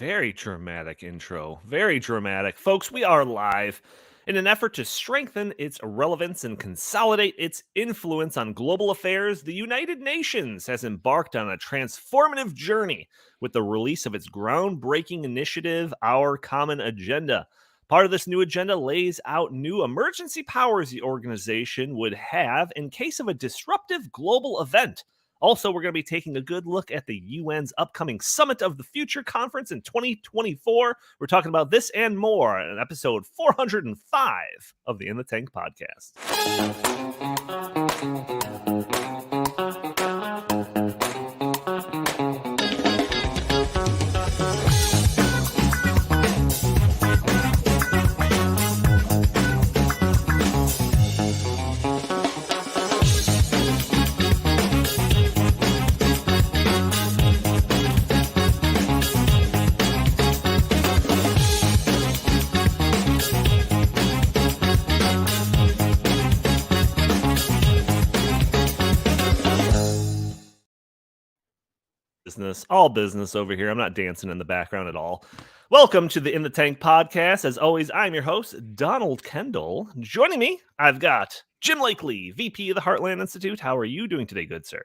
Very dramatic intro. Very dramatic. Folks, we are live. In an effort to strengthen its relevance and consolidate its influence on global affairs, the United Nations has embarked on a transformative journey with the release of its groundbreaking initiative, Our Common Agenda. Part of this new agenda lays out new emergency powers the organization would have in case of a disruptive global event. Also, we're going to be taking a good look at the UN's upcoming Summit of the Future conference in 2024. We're talking about this and more in episode 405 of the In the Tank podcast. All business over here. I'm not dancing in the background at all. Welcome to the In the Tank podcast. As always, I'm your host, Donald Kendal. Joining me, I've got Jim Lakely, VP of the Heartland Institute. How are you doing today, good sir?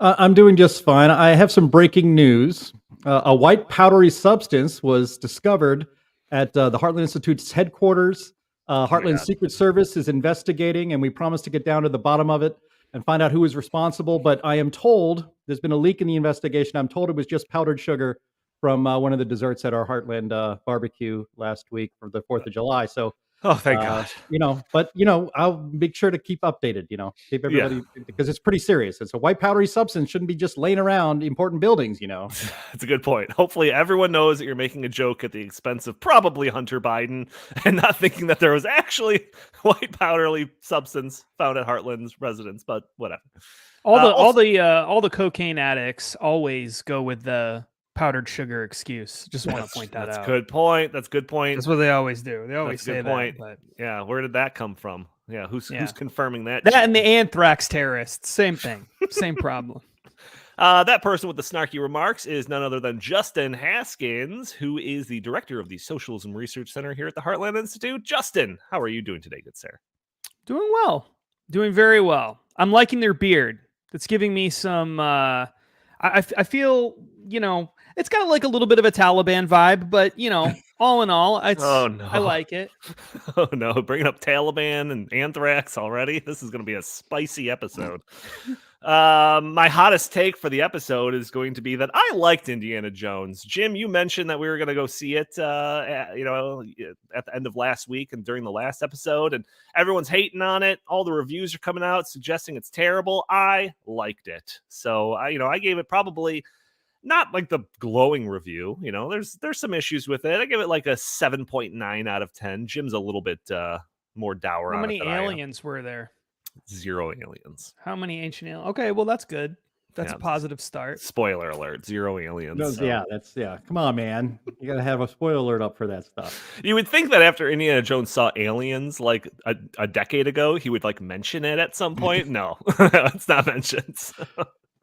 I'm doing just fine. I have some breaking news. A white powdery substance was discovered at the Heartland Institute's headquarters. Heartland Secret Service is investigating, and we promise to get down to the bottom of it and find out who is responsible. But I am told there's been a leak in the investigation. I'm told it was just powdered sugar from one of the desserts at our Heartland barbecue last week for the 4th of July. So, thank God. I'll make sure to keep updated, keep everybody, because it's pretty serious. It's a white powdery substance, shouldn't be just laying around important buildings, That's a good point. Hopefully everyone knows that you're making a joke at the expense of probably Hunter Biden and not thinking that there was actually white powdery substance found at Heartland's residence, but whatever. All the cocaine addicts always go with the powdered sugar excuse. Just want to point that out. That's a good point. That's what they always do. They always say that. But yeah, where did that come from? Yeah, who's confirming that? That and the anthrax terrorists, same thing, same problem. That person with the snarky remarks is none other than Justin Haskins, who is the director of the Socialism Research Center here at the Heartland Institute. Justin, how are you doing today, good sir? Doing well. Doing very well. I'm liking their beard. It's giving me some, I feel, it's got like a little bit of a Taliban vibe, but, all in all, I like it. Oh, no. Bringing up Taliban and anthrax already. This is going to be a spicy episode. My hottest take for the episode is going to be that I liked Indiana Jones. Jim, you mentioned that we were going to go see it, at the end of last week and during the last episode, and everyone's hating on it. All the reviews are coming out suggesting it's terrible. I liked it. So I gave it probably not like the glowing review. There's some issues with it. I give it like a 7.9 out of 10. Jim's a little bit more dour. How on many it aliens were there? 0 aliens. How many ancient aliens? Okay, well, that's good. That's a positive start. Spoiler alert, 0 aliens. No, come on, man. You got to have a spoiler alert up for that stuff. You would think that after Indiana Jones saw aliens like a decade ago, he would like mention it at some point. No, it's not mentioned.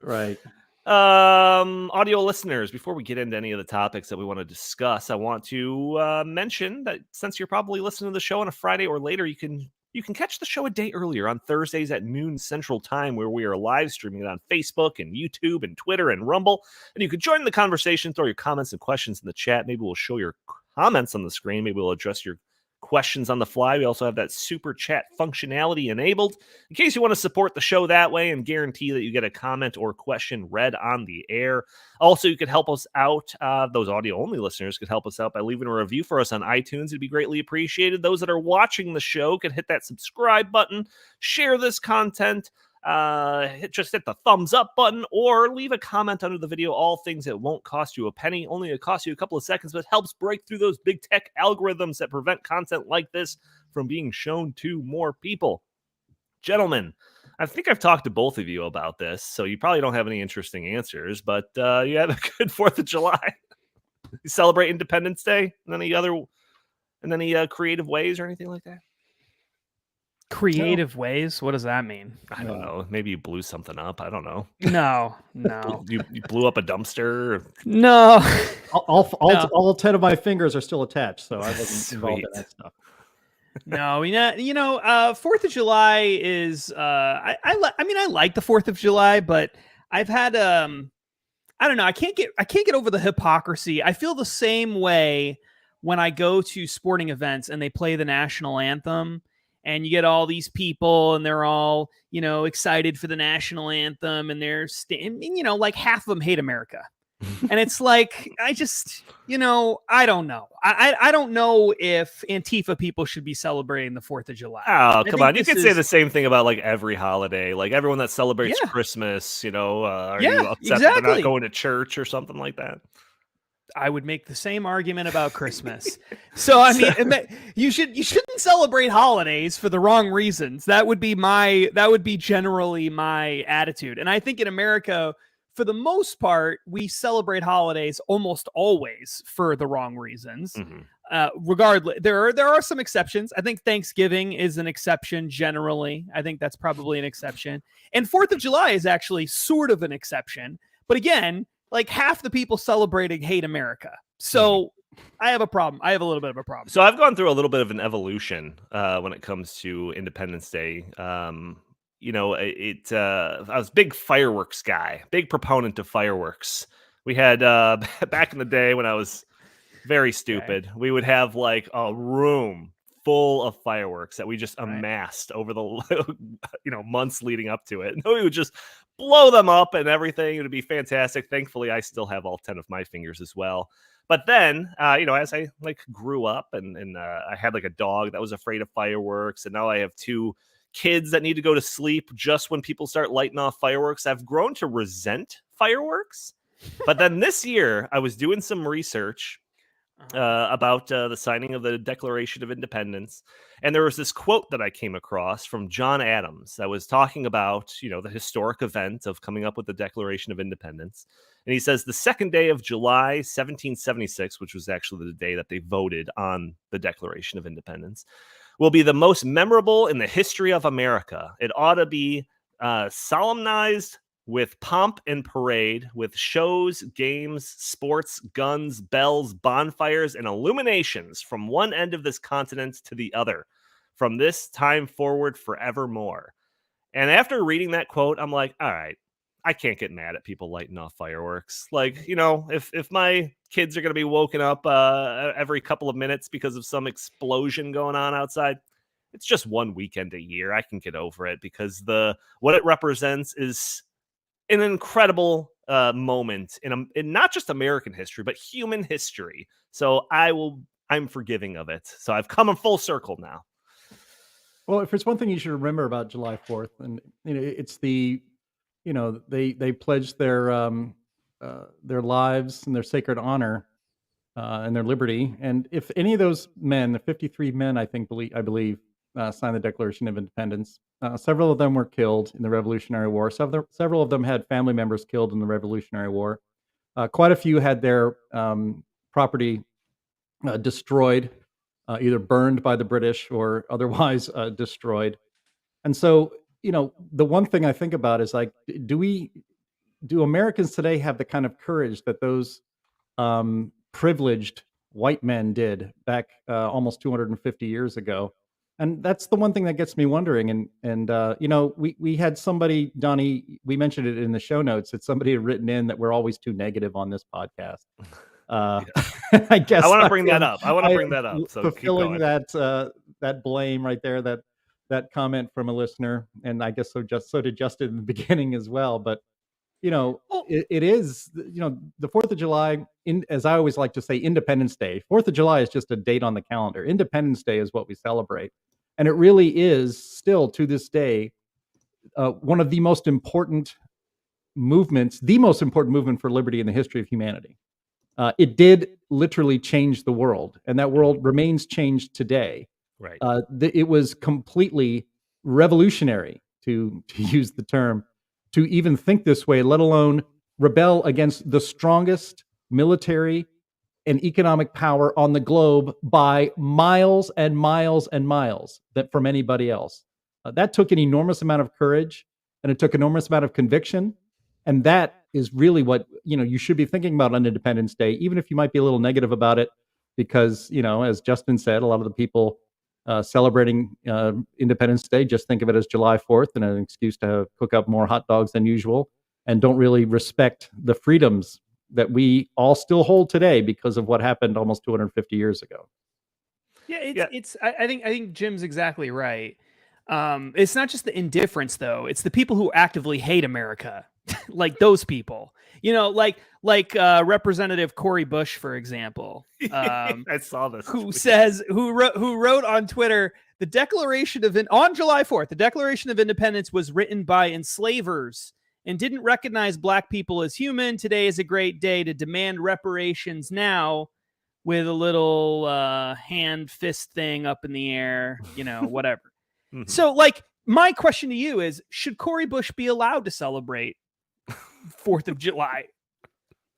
Right. Audio listeners, before we get into any of the topics that we want to discuss, I want to mention that since you're probably listening to the show on a Friday or later, you can catch the show a day earlier on Thursdays at noon Central Time, where we are live streaming it on Facebook and YouTube and Twitter and Rumble. And you can join the conversation, throw your comments and questions in the chat. Maybe we'll show your comments on the screen. Maybe we'll address your questions on the fly. We also have that super chat functionality enabled in case you want to support the show that way and guarantee that you get a comment or question read on the air. Also, you could help us out. Those audio only listeners could help us out by leaving a review for us on iTunes. It'd be greatly appreciated. Those that are watching the show could hit that subscribe button, share this content, hit the thumbs up button, or leave a comment under the video. All things that won't cost you a penny, only it costs you a couple of seconds, but helps break through those big tech algorithms that prevent content like this from being shown to more people. Gentlemen, I think I've talked to both of you about this, so you probably don't have any interesting answers, but you had a good 4th of July. You celebrate Independence Day in any creative ways or anything like that? Creative ways? What does that mean? I don't know. Maybe you blew something up. I don't know. No. You blew up a dumpster. No. No. All 10 of my fingers are still attached, so I wasn't involved in Sweet. that stuff. No, you know, 4th of July is I like the 4th of July, but I've had I don't know, I can't get over the hypocrisy. I feel the same way when I go to sporting events and they play the national anthem, and you get all these people and they're all, you know, excited for the national anthem, and they're you know, like half of them hate America. And it's like, I just, you know, I don't know. I don't know if Antifa people should be celebrating the 4th of July. Oh, come on. You could say the same thing about like every holiday, like everyone that celebrates Yeah. Christmas, you know, are Yeah, you upset that exactly. they're not going to church or something like that? I would make the same argument about Christmas. So I mean, you shouldn't celebrate holidays for the wrong reasons. That would be generally my attitude. And I think in America, for the most part, we celebrate holidays almost always for the wrong reasons. Regardless, there are some exceptions. I think Thanksgiving is an exception generally. I think that's probably an exception. And 4th of July is actually sort of an exception. But again, like half the people celebrating hate America. So I have a problem. I have a little bit of a problem. So I've gone through a little bit of an evolution when it comes to Independence Day. You know, I was a big fireworks guy, big proponent of fireworks. We had back in the day when I was very stupid, we would have like a room full of fireworks that we just amassed over the months leading up to it. And we would just blow them up and everything. It would be fantastic. Thankfully, I still have all 10 of my fingers as well. But then, as I like grew up and I had like a dog that was afraid of fireworks, and now I have 2 kids that need to go to sleep just when people start lighting off fireworks. I've grown to resent fireworks. But then this year, I was doing some research about the signing of the Declaration of Independence. And there was this quote that I came across from John Adams that was talking about, the historic event of coming up with the Declaration of Independence. And he says the second day of July, 1776, which was actually the day that they voted on the Declaration of Independence, will be the most memorable in the history of America. It ought to be solemnized with pomp and parade, with shows, games, sports, guns, bells, bonfires, and illuminations from one end of this continent to the other, from this time forward forevermore. And after reading that quote, I'm like, all right, I can't get mad at people lighting off fireworks. Like, if my kids are going to be woken up every couple of minutes because of some explosion going on outside, it's just one weekend a year. I can get over it because what it represents is an incredible moment in not just American history, but human history. So I'm forgiving of it. So I've come in full circle now. Well, if there's one thing you should remember about July 4th, and it's they pledged their lives and their sacred honor and their liberty. And if any of those men, the 53 men, I believe, signed the Declaration of Independence, several of them were killed in the Revolutionary War. Several of them had family members killed in the Revolutionary War. Quite a few had their property destroyed, either burned by the British or otherwise destroyed. And so, the one thing I think about is like, do Americans today have the kind of courage that those privileged white men did back almost 250 years ago? And that's the one thing that gets me wondering. And we had somebody, Donnie, we mentioned it in the show notes, that somebody had written in that we're always too negative on this podcast. I guess I want to bring that up. So fulfilling that blame right there, that comment from a listener, and I guess so did Justin in the beginning as well. But it is the 4th of July. As I always like to say, Independence Day. 4th of July is just a date on the calendar. Independence Day is what we celebrate, and it really is still to this day one of the most important movements, the most important movement for liberty in the history of humanity. It did literally change the world, and that world remains changed today. Right. It was completely revolutionary, to use the term, to even think this way, let alone rebel against the strongest military and economic power on the globe by miles and miles and miles from anybody else. That took an enormous amount of courage, and it took an enormous amount of conviction. And that is really what, you should be thinking about on Independence Day, even if you might be a little negative about it, because, as Justin said, a lot of the people celebrating Independence Day just think of it as July 4th and an excuse to cook up more hot dogs than usual, and don't really respect the freedoms that we all still hold today because of what happened almost 250 years ago. Yeah, I think Jim's exactly right. It's not just the indifference, though. It's the people who actively hate America, like those people. Like Representative Cory Bush, for example. I saw this. Who wrote on Twitter, on July 4th, the Declaration of Independence was written by enslavers and didn't recognize black people as human. Today is a great day to demand reparations now, with a little hand fist thing up in the air, whatever. Mm-hmm. So, my question to you is, should Cory Bush be allowed to celebrate 4th of July?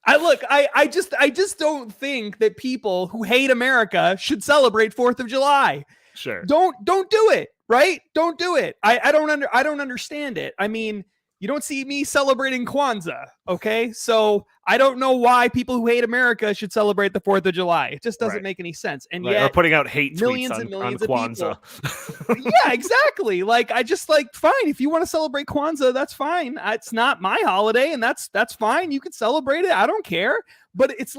I just don't think that people who hate America should celebrate 4th of July. Sure. Don't do it, right? Don't do it. I don't understand it. I mean, you don't see me celebrating Kwanzaa, okay? So I don't know why people who hate America should celebrate the 4th of July. It just doesn't make any sense. And yet, or putting out hate millions tweets and millions of Kwanzaa. People. Yeah, exactly. Fine. If you want to celebrate Kwanzaa, that's fine. It's not my holiday, and that's fine. You can celebrate it. I don't care. But it's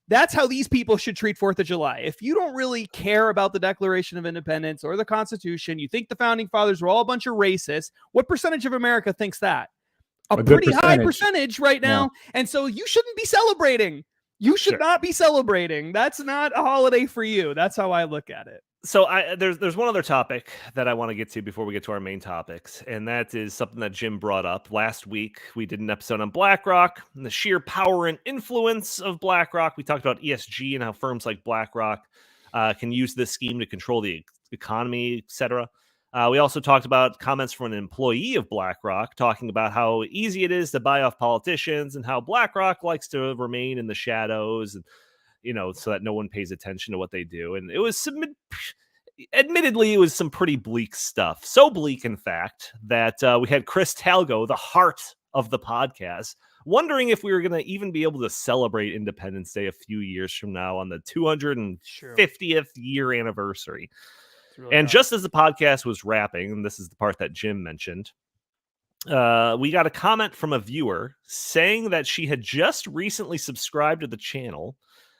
that's how these people should treat 4th of July. If you don't really care about the Declaration of Independence or the Constitution, you think the Founding Fathers were all a bunch of racists, what percentage of America thinks that? A pretty high percentage right now. Yeah. And so you shouldn't be celebrating. You should not be celebrating. That's not a holiday for you. That's how I look at it. So there's one other topic that I want to get to before we get to our main topics, and that is something that Jim brought up last week. We did an episode on BlackRock and the sheer power and influence of BlackRock. We talked about ESG and how firms like BlackRock can use this scheme to control the economy, etc. We also talked about comments from an employee of BlackRock talking about how easy it is to buy off politicians and how BlackRock likes to remain in the shadows and so that no one pays attention to what they do. And it was admittedly, it was some pretty bleak stuff. So bleak, in fact, that we had Chris Talgo, the heart of the podcast, wondering if we were going to even be able to celebrate Independence Day a few years from now on the 250th year anniversary. Really and just as the podcast was wrapping, and this is the part that Jim mentioned, we got a comment from a viewer saying that she had just recently subscribed to the channel,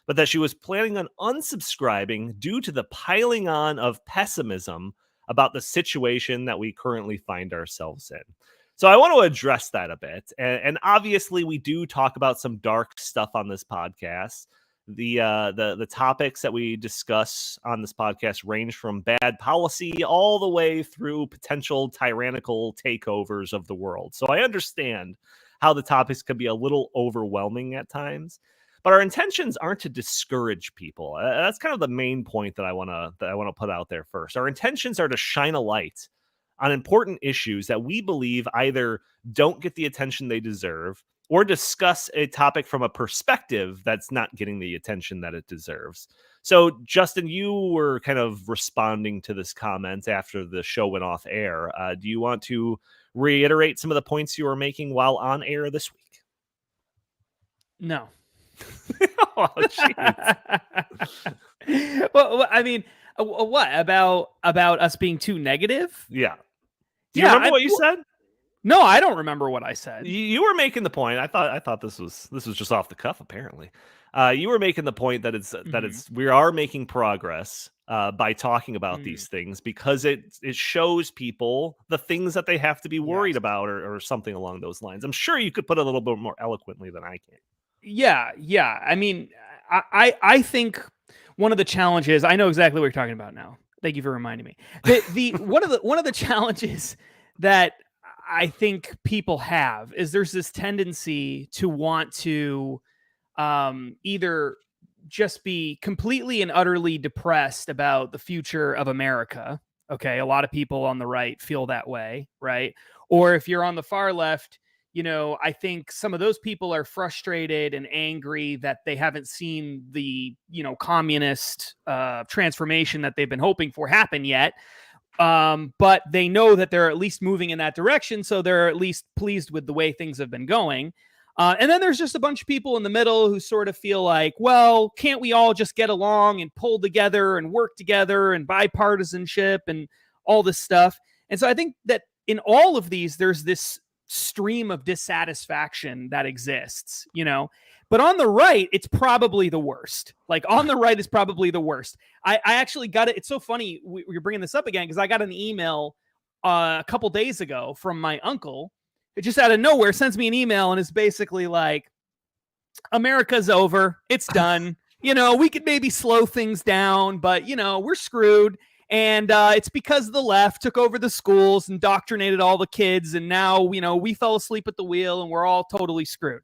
but that she was planning on unsubscribing due to the piling on of pessimism about the situation that we currently find ourselves in. So I want to address that a bit. And obviously, we do talk about some dark stuff on this podcast. The topics that we discuss on this podcast range from bad policy all the way through potential tyrannical takeovers of the world. So I understand how the topics can be a little overwhelming at times. But our intentions aren't to discourage people. That's kind of the main point that I want to put out there first. Our intentions are to shine a light on important issues that we believe either don't get the attention they deserve or discuss a topic from a perspective that's not getting the attention that it deserves. So, Justin, you were kind of responding to this comment after the show went off air. Do you want to reiterate some of the points you were making while on air this week? No. Oh, well, I mean, what about us being too negative? Yeah. Do you remember what you said? No, I don't remember what I said. You were making the point. I thought this was just off the cuff. Apparently, you were making the point that we are making progress by talking about these things because it shows people the things that they have to be worried about or something along those lines. I'm sure you could put it a little bit more eloquently than I can. Yeah. I mean, I think one of the challenges, I know exactly what you're talking about now. Thank you for reminding me. The one of the challenges that I think people have is there's this tendency to want to either just be completely and utterly depressed about the future of America. Okay, a lot of people on the right feel that way, right? Or if you're on the far left, I think some of those people are frustrated and angry that they haven't seen the, communist transformation that they've been hoping for happen yet. But they know that they're at least moving in that direction, so they're at least pleased with the way things have been going. And then there's just a bunch of people in the middle who sort of feel like, well, can't we all just get along and pull together and work together and bipartisanship and all this stuff? And so I think that in all of these, there's this stream of dissatisfaction that exists, you know. But on the right, it's probably the worst. Like on the right is probably the worst. I actually got it. It's so funny we're bringing this up again because I got an email a couple days ago from my uncle. It just out of nowhere sends me an email and it's basically like, America's over. It's done. You know, we could maybe slow things down, but, you know, we're screwed. And it's because the left took over the schools, indoctrinated all the kids. And now, you know, we fell asleep at the wheel and we're all totally screwed.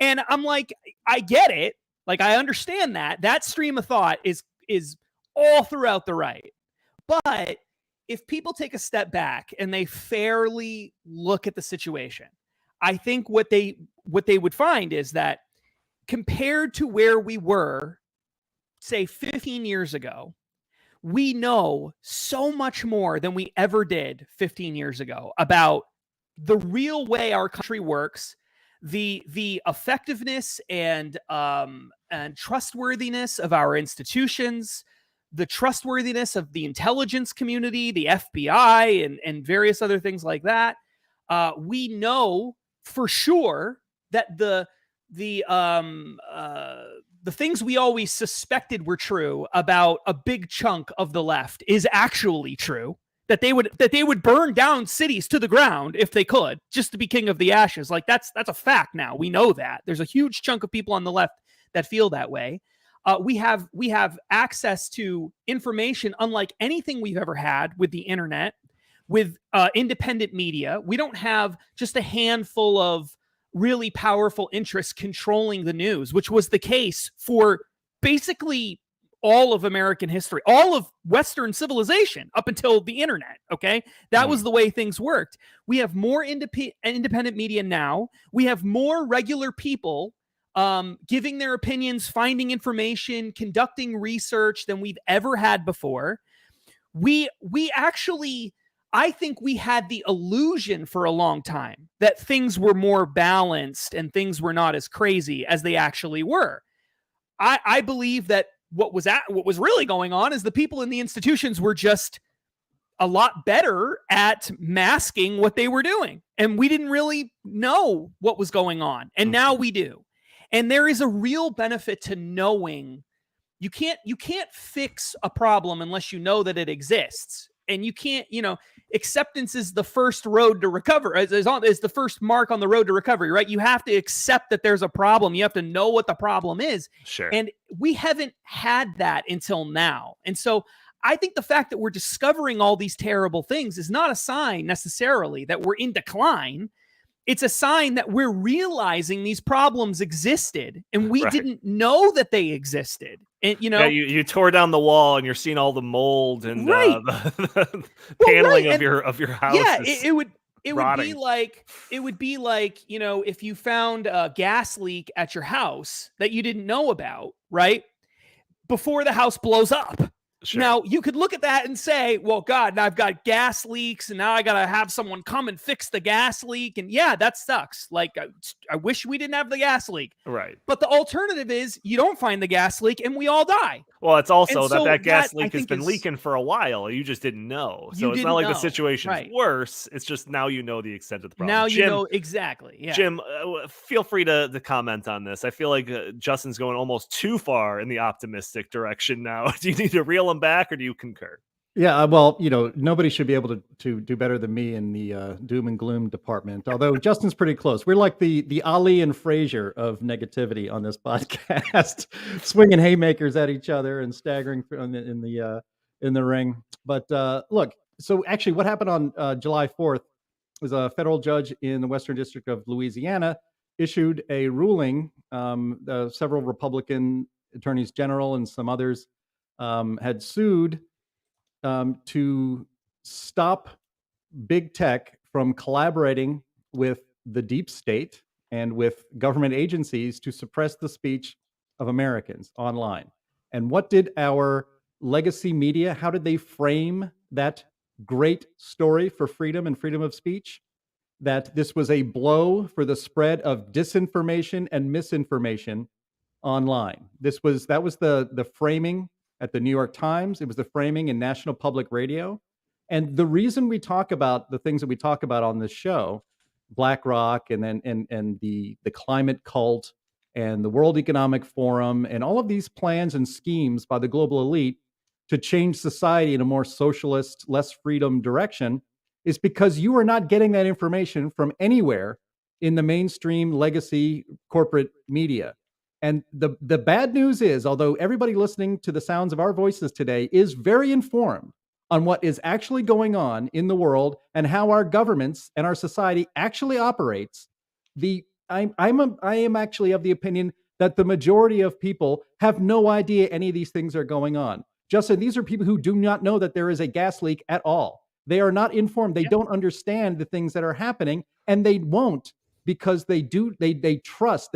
And I'm like, I get it. Like, I understand that. That stream of thought is all throughout the right. But if people take a step back and they fairly look at the situation, I think what they would find is that compared to where we were, say 15 years ago, we know so much more than we ever did 15 years ago about the real way our country works, the effectiveness and trustworthiness of our institutions, the trustworthiness of the intelligence community, the FBI, and various other things like that. We know for sure that the things we always suspected were true about a big chunk of the left is actually true. That they would burn down cities to the ground if they could, just to be king of the ashes. Like that's a fact now. We know that. There's a huge chunk of people on the left that feel that way. We have access to information unlike anything we've ever had with the internet, with independent media. We don't have just a handful of really powerful interests controlling the news, which was the case for basically all of American history, all of Western civilization up until the internet. Okay. That was the way things worked. We have more independent media now. We have more regular people giving their opinions, finding information, conducting research than we've ever had before. We actually, I think we had the illusion for a long time that things were more balanced and things were not as crazy as they actually were. I believe that what was really going on is the people in the institutions were just a lot better at masking what they were doing. And we didn't really know what was going on. And now we do. And there is a real benefit to knowing you can't fix a problem unless you know that it exists. And you can't, you know, acceptance is the first road to recover, is the first mark on the road to recovery, right? You have to accept that there's a problem. You have to know what the problem is. Sure. And we haven't had that until now. And so I think the fact that we're discovering all these terrible things is not a sign necessarily that we're in decline. It's a sign that we're realizing these problems existed and we didn't know that they existed. And, you know, you tore down the wall and you're seeing all the mold and the paneling of your house. Yeah, it would be like, you know, if you found a gas leak at your house that you didn't know about, right? Before the house blows up. Sure. Now, you could look at that and say, well, God, now I've got gas leaks and now I got to have someone come and fix the gas leak. And yeah, that sucks. Like, I wish we didn't have the gas leak. Right. But the alternative is you don't find the gas leak and we all die. Well, it's also that gas leak has been leaking for a while. You just didn't know. So it's not like the situation's worse. It's just now you know the extent of the problem. Now you know exactly. Yeah. Jim, feel free to comment on this. I feel like Justin's going almost too far in the optimistic direction now. Do you need to reel him back or do you concur? Yeah, well, you know, nobody should be able to do better than me in the doom and gloom department. Although Justin's pretty close. We're like the Ali and Frazier of negativity on this podcast, swinging haymakers at each other and staggering in the ring. But look, so actually, what happened on July 4th was a federal judge in the Western District of Louisiana issued a ruling. Several Republican attorneys general and some others had sued to stop big tech from collaborating with the deep state and with government agencies to suppress the speech of Americans online. And what did our legacy media, how did they frame that great story for freedom and freedom of speech, that this was a blow for the spread of disinformation and misinformation online. That was the framing at the New York Times. It was the framing in National Public Radio. And the reason we talk about the things that we talk about on this show, BlackRock and then and the climate cult and the World Economic Forum and all of these plans and schemes by the global elite to change society in a more socialist, less freedom direction, is because you are not getting that information from anywhere in the mainstream legacy corporate media. And the bad news is, although everybody listening to the sounds of our voices today is very informed on what is actually going on in the world and how our governments and our society actually operates, I am actually of the opinion that the majority of people have no idea any of these things are going on. Justin, these are people who do not know that there is a gas leak at all. They are not informed. They don't understand the things that are happening, and they won't, because they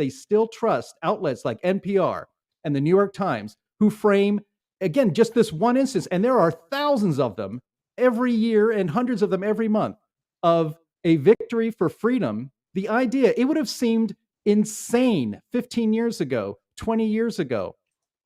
still trust outlets like NPR and the New York Times, who frame, again, just this one instance, and there are thousands of them every year and hundreds of them every month, of a victory for freedom. The idea, it would have seemed insane 15 years ago, 20 years ago,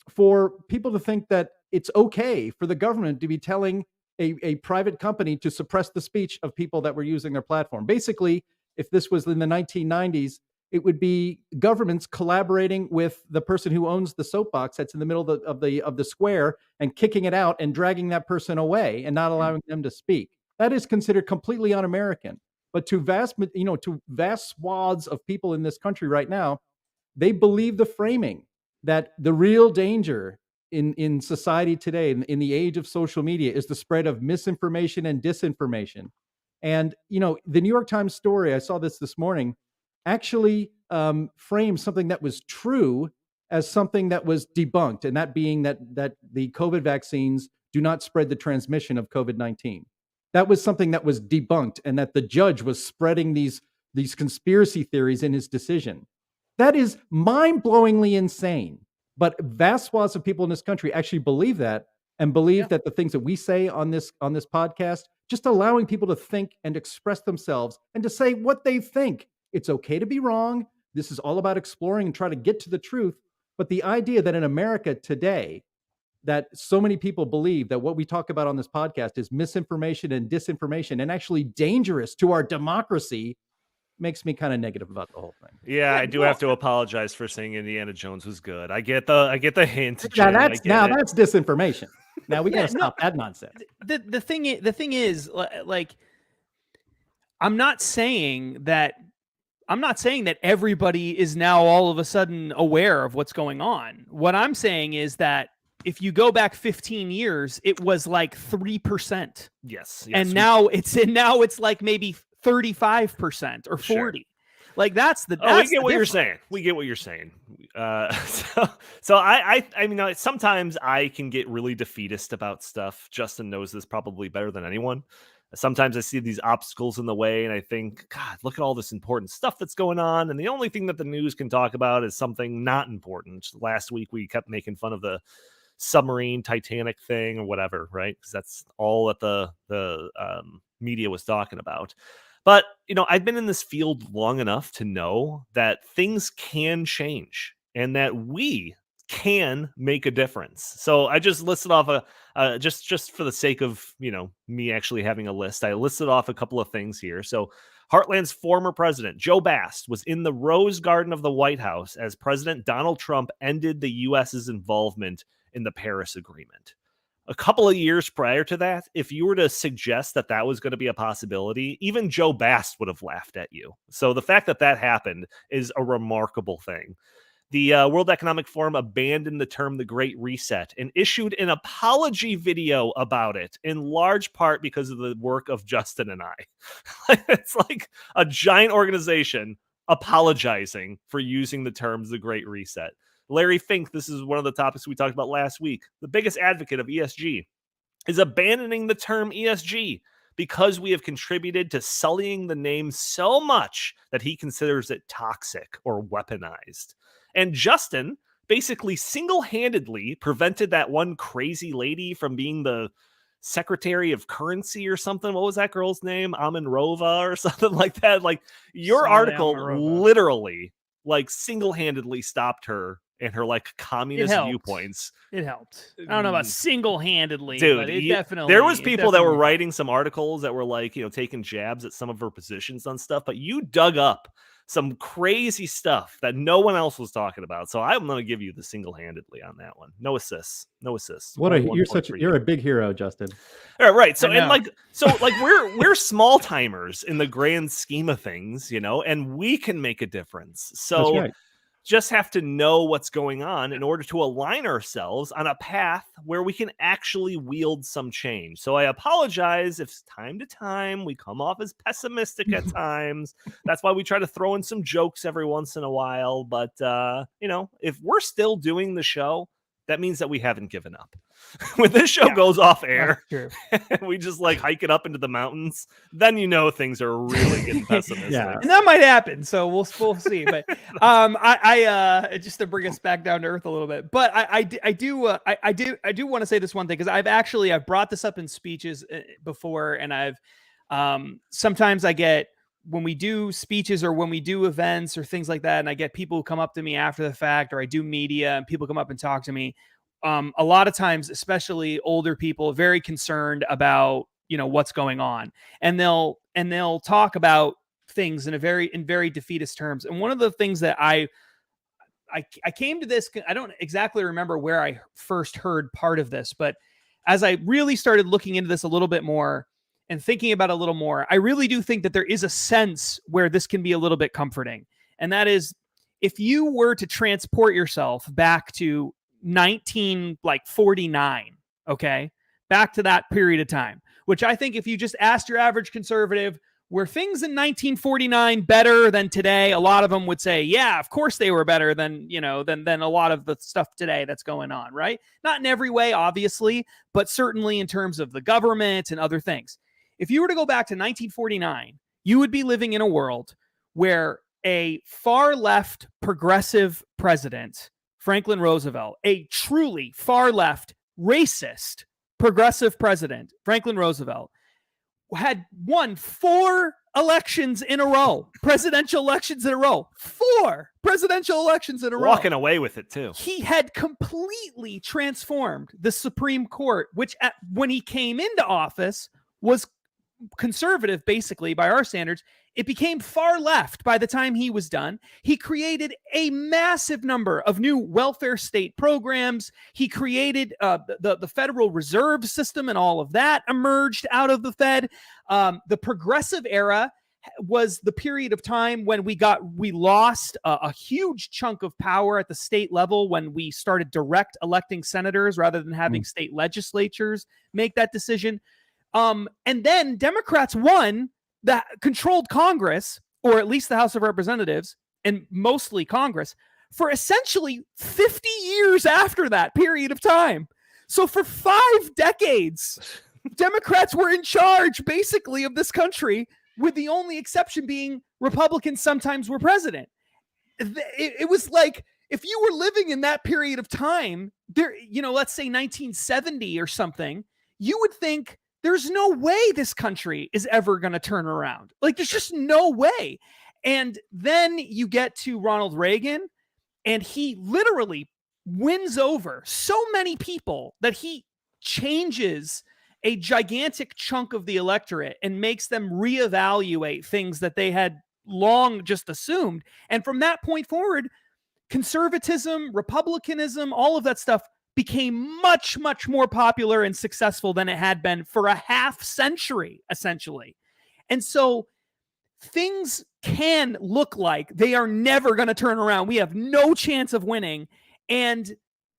for people to think that it's okay for the government to be telling a private company to suppress the speech of people that were using their platform. Basically, if this was in the 1990s, it would be governments collaborating with the person who owns the soapbox that's in the middle of the square and kicking it out and dragging that person away and not allowing them to speak. That is considered completely un-American. But to vast swaths of people in this country right now, they believe the framing that the real danger in society today, in the age of social media, is the spread of misinformation and disinformation. And, the New York Times story, I saw this morning, actually framed something that was true as something that was debunked, and that being that the COVID vaccines do not spread the transmission of COVID-19. That was something that was debunked, and that the judge was spreading these conspiracy theories in his decision. That is mind-blowingly insane. But vast swaths of people in this country actually believe that, and believe that the things that we say on this podcast, just allowing people to think and express themselves and to say what they think. It's okay to be wrong. This is all about exploring and trying to get to the truth. But the idea that in America today, that so many people believe that what we talk about on this podcast is misinformation and disinformation and actually dangerous to our democracy, makes me kind of negative about the whole thing. Yeah, I do have to apologize for saying Indiana Jones was good. I get the hint. Jim. That's disinformation. Now we got to stop that nonsense. The thing is, like, I'm not saying that everybody is now all of a sudden aware of what's going on. What I'm saying is that if you go back 15 years, it was like 3%. Yes. And now it's like maybe 35% or 40. Sure. Like that's we get what you're saying. We get what you're saying. So I mean, sometimes I can get really defeatist about stuff. Justin knows this probably better than anyone. Sometimes I see these obstacles in the way and I think, God, look at all this important stuff that's going on. And the only thing that the news can talk about is something not important. Last week, we kept making fun of the submarine Titanic thing or whatever, right? Because that's all that the media was talking about. But, I've been in this field long enough to know that things can change and that we can make a difference. So I just listed off just for the sake of, me actually having a list, I listed off a couple of things here. So Heartland's former president, Joe Bast, was in the Rose Garden of the White House as President Donald Trump ended the U.S.'s involvement in the Paris Agreement. A couple of years prior to that, if you were to suggest that that was going to be a possibility, even Joe Bast would have laughed at you. So the fact that happened is a remarkable thing. The World Economic Forum abandoned the term the Great Reset and issued an apology video about it, in large part because of the work of Justin and I. It's like a giant organization apologizing for using the terms the Great Reset. Larry Fink, this is one of the topics we talked about last week. The biggest advocate of ESG is abandoning the term ESG because we have contributed to sullying the name so much that he considers it toxic or weaponized. And Justin basically single-handedly prevented that one crazy lady from being the Secretary of Currency or something. What was that girl's name? Amonrova or something like that. Like your Somebody article Amonrova. literally like single-handedly stopped her and her like communist viewpoints. It helped. I don't know about single-handedly, dude, but it definitely. There was people that were helped. writing some articles that were like, you know, taking jabs at some of her positions on stuff, but you dug up some crazy stuff that no one else was talking about. So I'm going to give you the single-handedly on that one. No assists. You're a big hero, Justin. All right. So we're small timers in the grand scheme of things, you know, and we can make a difference. So That's right. Just have to know what's going on in order to align ourselves on a path where we can actually wield some change. So I apologize if time to time we come off as pessimistic at times. That's why we try to throw in some jokes every once in a while. But, you know, if we're still doing the show, that means that we haven't given up. When this show goes off air, and we just like hike it up into the mountains, then you know things are really getting pessimistic. And that might happen. So we'll see. But I just to bring us back down to earth a little bit. But I do want to say this one thing, because I've brought this up in speeches before, and I've sometimes I get, when we do speeches or when we do events or things like that, and I get people who come up to me after the fact, or I do media and people come up and talk to me. A lot of times, especially older people, very concerned about, you know, what's going on, and they'll talk about things in very defeatist terms. And one of the things that I came to this, I don't exactly remember where I first heard part of this, but as I really started looking into this a little bit more and thinking about it a little more, I really do think that there is a sense where this can be a little bit comforting. And that is, if you were to transport yourself back to 1949, okay, back to that period of time, which I think if you just asked your average conservative, were things in 1949 better than today, a lot of them would say, yeah, of course they were better than, you know, than a lot of the stuff today that's going on, right? Not in every way, obviously, but certainly in terms of the government and other things. If you were to go back to 1949, you would be living in a world where a far left progressive president, Franklin Roosevelt, a truly far left racist progressive president, Franklin Roosevelt, had won 4 elections in a row, presidential elections in a row, 4 presidential elections in a row. Walking away with it too. He had completely transformed the Supreme Court, which when he came into office was conservative, basically, by our standards. It became far left by the time he was done. He created a massive number of new welfare state programs. He created the Federal Reserve System, and all of that emerged out of the Fed. The progressive era was the period of time when we lost a huge chunk of power at the state level when we started direct electing senators rather than having state legislatures make that decision. And then Democrats won the controlled Congress, or at least the House of Representatives, and mostly Congress, for essentially 50 years after that period of time. So for 5 decades, Democrats were in charge, basically, of this country, with the only exception being Republicans sometimes were president. It was like, if you were living in that period of time, there, you know, let's say 1970 or something, you would think, there's no way this country is ever going to turn around. Like, there's just no way. And then you get to Ronald Reagan, and he literally wins over so many people that he changes a gigantic chunk of the electorate and makes them reevaluate things that they had long just assumed. And from that point forward, conservatism, republicanism, all of that stuff became much, much more popular and successful than it had been for a half century, essentially. And so things can look like they are never going to turn around. We have no chance of winning. And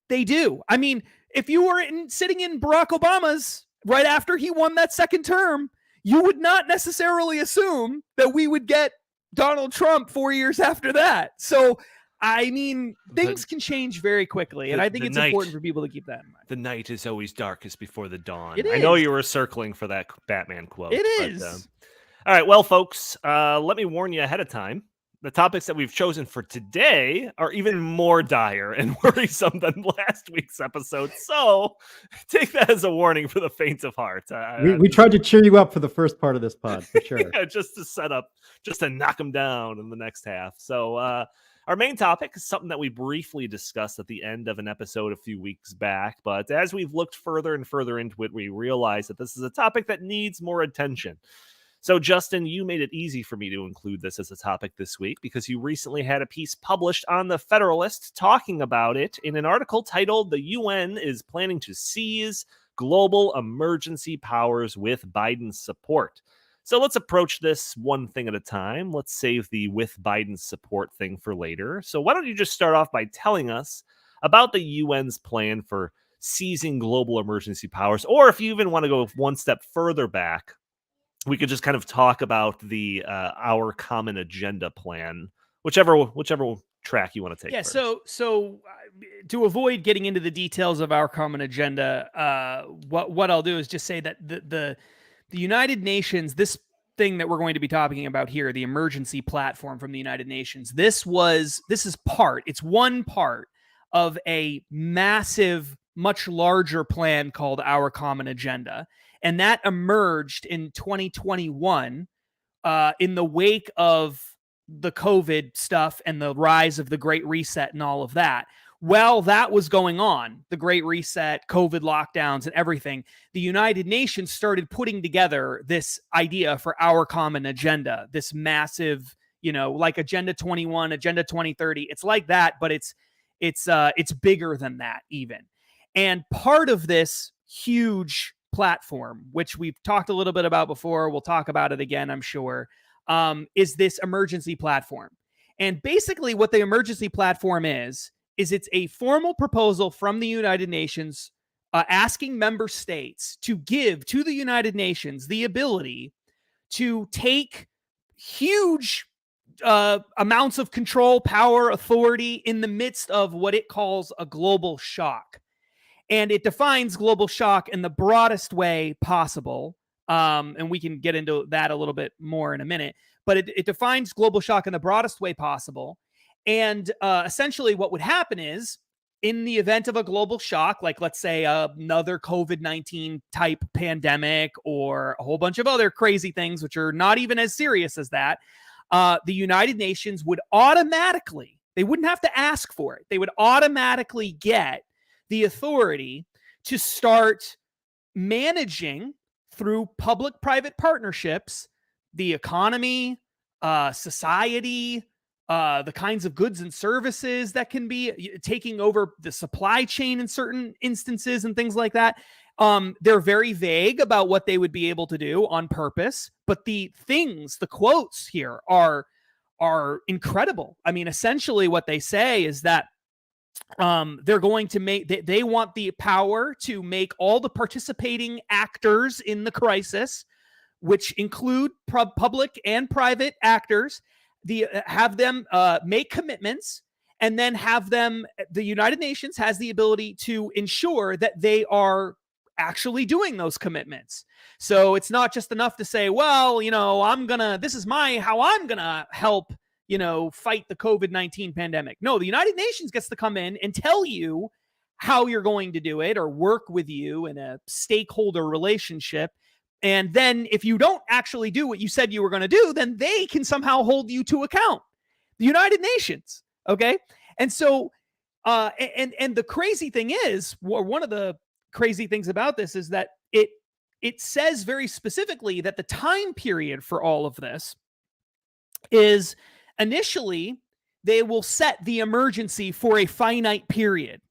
they do. I mean, if you were sitting in Barack Obama's right after he won that second term, you would not necessarily assume that we would get Donald Trump 4 years after that. So, I mean, things can change very quickly, and I think it's important for people to keep that in mind. The night is always darkest before the dawn. It is. I know you were circling for that Batman quote. It is. All right, well, folks, let me warn you ahead of time. the topics that we've chosen for today are even more dire and worrisome than last week's episode. So take that as a warning for the faint of heart. We tried to cheer you up for the first part of this pod, for sure. Yeah, just to set up, just to knock them down in the next half. So our main topic is something that we briefly discussed at the end of an episode a few weeks back. But as we've looked further and further into it, we realize that this is a topic that needs more attention. So, Justin, you made it easy for me to include this as a topic this week because you recently had a piece published on the Federalist talking about it in an article titled "The UN is Planning to Seize Global Emergency Powers with Biden's Support." So let's approach this one thing at a time. Let's save the with Biden's support thing for later. So why don't you just start off by telling us about the UN's plan for seizing global emergency powers, or if you even want to go one step further back, we could just kind of talk about the our common agenda plan, whichever track you want to take. Yeah. First. So to avoid getting into the details of our common agenda, what I'll do is just say that the United Nations, this thing that we're going to be talking about here, the emergency platform from the United Nations, it's one part of a massive, much larger plan called our common agenda. And that emerged in 2021 in the wake of the COVID stuff and the rise of the Great Reset and all of that. While that was going on, the Great Reset, COVID lockdowns and everything, the United Nations started putting together this idea for our common agenda, this massive, like Agenda 21, Agenda 2030. It's like that, but it's bigger than that even. And part of this huge platform, which we've talked a little bit about before, we'll talk about it again, I'm sure, is this emergency platform. And basically what the emergency platform is it's a formal proposal from the United Nations asking member states to give to the United Nations the ability to take huge amounts of control, power, authority in the midst of what it calls a global shock. And it defines global shock in the broadest way possible. And we can get into that a little bit more in a minute. But it defines global shock in the broadest way possible. And essentially what would happen is, in the event of a global shock, like let's say another COVID-19 type pandemic or a whole bunch of other crazy things, which are not even as serious as that, the United Nations would automatically, they wouldn't have to ask for it, they would automatically get the authority to start managing through public-private partnerships the economy, society, the kinds of goods and services that can be taking over the supply chain in certain instances and things like that. They're very vague about what they would be able to do on purpose, but the quotes here are incredible. I mean, essentially what they say is that they're going to they want the power to make all the participating actors in the crisis, which include public and private actors, have them make commitments, and then the United Nations has the ability to ensure that they are actually doing those commitments. So it's not just enough to say, well, this is how I'm gonna help fight the COVID-19 pandemic. No, the United Nations gets to come in and tell you how you're going to do it or work with you in a stakeholder relationship. And then if you don't actually do what you said you were going to do, then they can somehow hold you to account. The United Nations. Okay. And so, and the crazy thing is, or one of the crazy things about this is that it says very specifically that the time period for all of this is, initially, they will set the emergency for a finite period.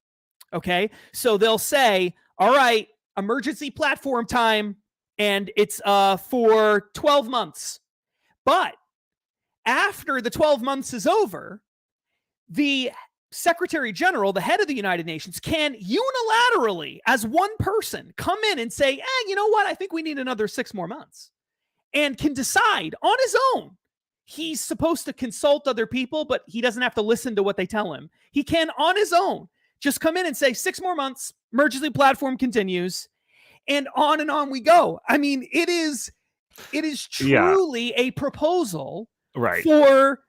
Okay. So they'll say, all right, emergency platform time, and it's for 12 months. But after the 12 months is over, the Secretary General, the head of the United Nations, can unilaterally, as one person, come in and say, you know what? I think we need another 6 more months, and can decide on his own. He's supposed to consult other people, but he doesn't have to listen to what they tell him. He can, on his own, just come in and say 6 more months, emergency platform continues, and on we go. I mean, it is truly a proposal right for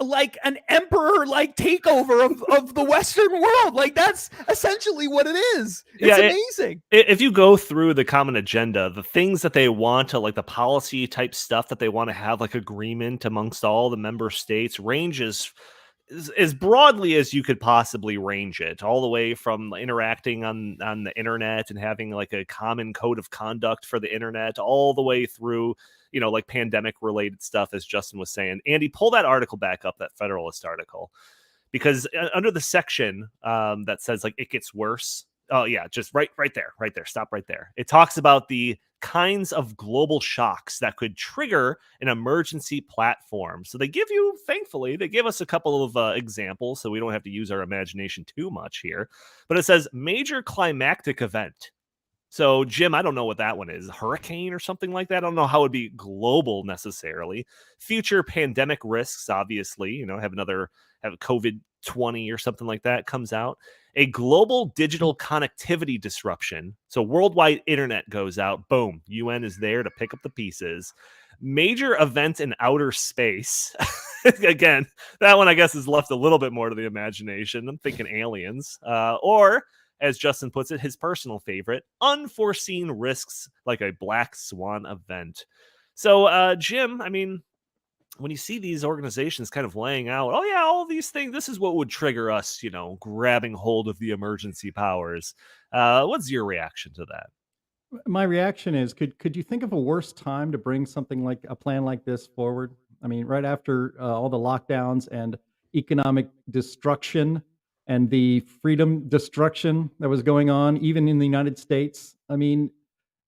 like an emperor like takeover of the Western world. Like that's essentially what it is. It's amazing. If you go through the common agenda, the things that they want to, like the policy type stuff that they want to have, like agreement amongst all the member states, ranges as broadly as you could possibly range it, all the way from interacting on the internet and having like a common code of conduct for the internet, all the way through, like pandemic related stuff, as Justin was saying. Andy, pull that article back up, that Federalist article, because under the section that says like it gets worse. Oh yeah, just right there. Stop right there. It talks about the kinds of global shocks that could trigger an emergency platform. So thankfully, they give us a couple of examples, so we don't have to use our imagination too much here. But it says major climactic event. So, Jim, I don't know what that one is. Hurricane or something like that? I don't know how it would be global necessarily. Future pandemic risks, obviously, have COVID-20 or something like that comes out. A global digital connectivity disruption. So worldwide internet goes out. Boom. UN is there to pick up the pieces. Major event in outer space. Again, that one I guess is left a little bit more to the imagination. I'm thinking aliens. Or, as Justin puts it, his personal favorite, unforeseen risks like a black swan event. So, Jim, I mean, when you see these organizations kind of laying out, oh yeah, all these things, this is what would trigger us, grabbing hold of the emergency powers. What's your reaction to that? My reaction is, could you think of a worse time to bring something like a plan like this forward? I mean, right after all the lockdowns and economic destruction and the freedom destruction that was going on, even in the United States. I mean,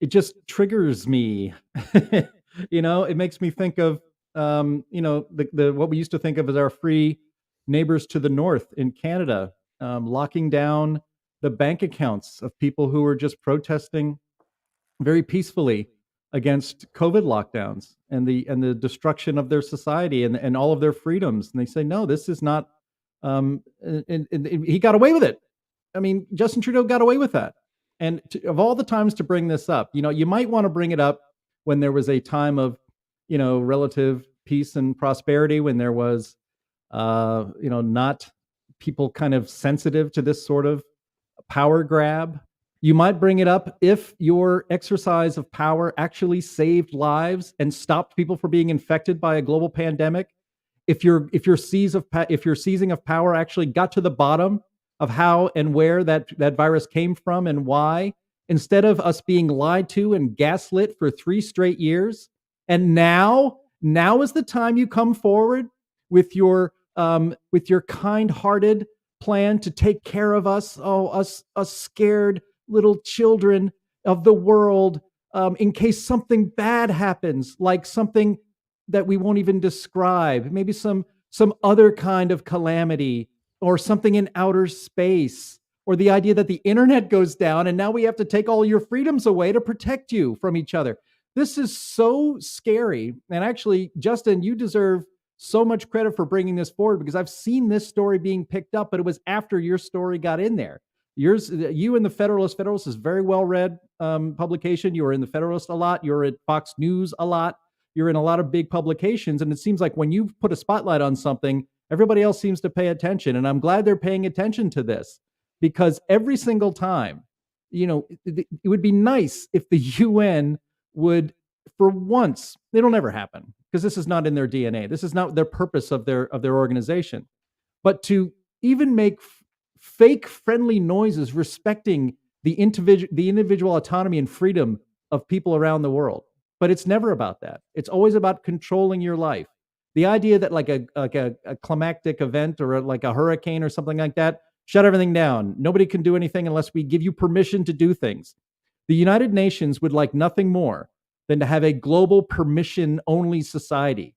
it just triggers me. It makes me think of the what we used to think of as our free neighbors to the north in Canada, locking down the bank accounts of people who were just protesting very peacefully against COVID lockdowns and the destruction of their society and all of their freedoms. And they say, no, this is not. And he got away with it. I mean, Justin Trudeau got away with that. And of all the times to bring this up, you might want to bring it up when there was a time of, relative peace and prosperity, when there was, not people kind of sensitive to this sort of power grab. You might bring it up if your exercise of power actually saved lives and stopped people from being infected by a global pandemic. If your seizing of power actually got to the bottom of how and where that virus came from and why, instead of us being lied to and gaslit for 3 straight years. And now is the time you come forward with your kind-hearted plan to take care of us, us scared little children of the world, in case something bad happens, like something that we won't even describe, maybe some other kind of calamity, or something in outer space, or the idea that the internet goes down and now we have to take all your freedoms away to protect you from each other. This is so scary. And actually, Justin, you deserve so much credit for bringing this forward, because I've seen this story being picked up, but it was after your story got in there. You and the Federalist is very well-read publication. You were in the Federalist a lot. You're at Fox News a lot. You're in a lot of big publications. And it seems like when you put a spotlight on something, everybody else seems to pay attention. And I'm glad they're paying attention to this, because every single time, it would be nice if the UN would, for once, it'll never happen because this is not in their DNA. This is not their purpose of their organization. But to even make fake friendly noises respecting the individual autonomy and freedom of people around the world. But it's never about that. It's always about controlling your life. The idea that like a climactic event or like a hurricane or something like that, shut everything down. Nobody can do anything unless we give you permission to do things. The United Nations would like nothing more than to have a global permission-only society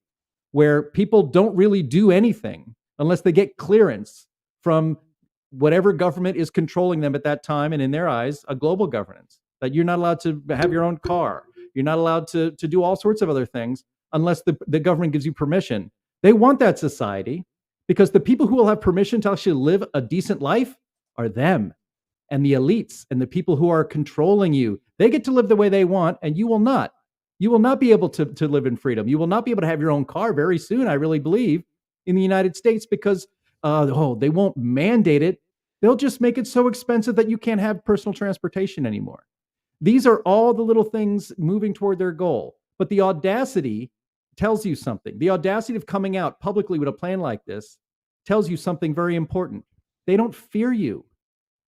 where people don't really do anything unless they get clearance from whatever government is controlling them at that time, and in their eyes, a global governance. That you're not allowed to have your own car. You're not allowed to do all sorts of other things unless the government gives you permission. They want that society because the people who will have permission to actually live a decent life are them. And the elites and the people who are controlling you, they get to live the way they want, and you will not. You will not be able to live in freedom. You will not be able to have your own car very soon, I really believe, in the United States because, they won't mandate it. They'll just make it so expensive that you can't have personal transportation anymore. These are all the little things moving toward their goal. But the audacity tells you something. The audacity of coming out publicly with a plan like this tells you something very important. They don't fear you.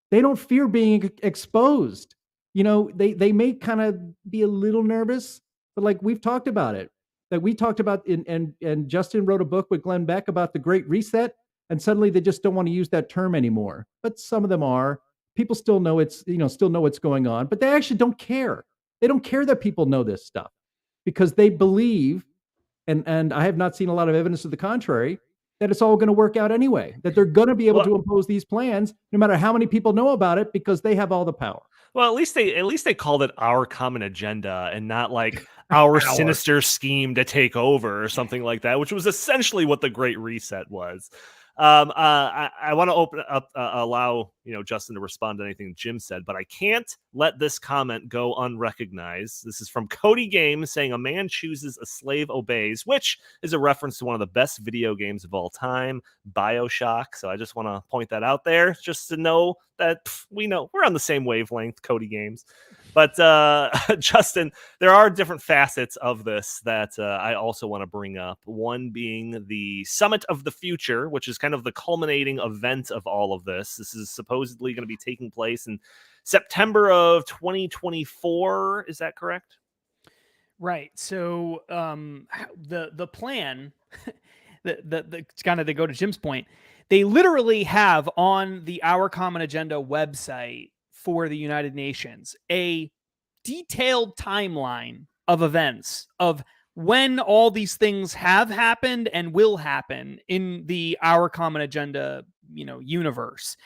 They don't fear being exposed. They may kind of be a little nervous, but like we've talked about it, that we talked about and Justin wrote a book with Glenn Beck about the Great Reset, and suddenly they just don't want to use that term anymore. But some of them are. People still know still know what's going on, but they actually don't care. They don't care that people know this stuff because they believe, and I have not seen a lot of evidence to the contrary, that it's all going to work out anyway, that they're going to be able to impose these plans no matter how many people know about it because they have all the power. Well, at least they called it our common agenda and not like our sinister scheme to take over or something like that, which was essentially what the Great Reset was. I want to open up, allow Justin to respond to anything Jim said, but I can't let this comment go unrecognized. This is from Cody Games saying, "A man chooses, a slave obeys," which is a reference to one of the best video games of all time, BioShock. So I just want to point that out there, just to know that we know we're on the same wavelength, Cody Games. But Justin, there are different facets of this that I also want to bring up. One being the Summit of the Future, which is kind of the culminating event of all of this. This is supposedly going to be taking place in September of 2024. Is that correct? Right. So the plan, the kind of to go to Jim's point, they literally have on the Our Common Agenda website for the United Nations a detailed timeline of events of when all these things have happened and will happen in the Our Common Agenda, universe.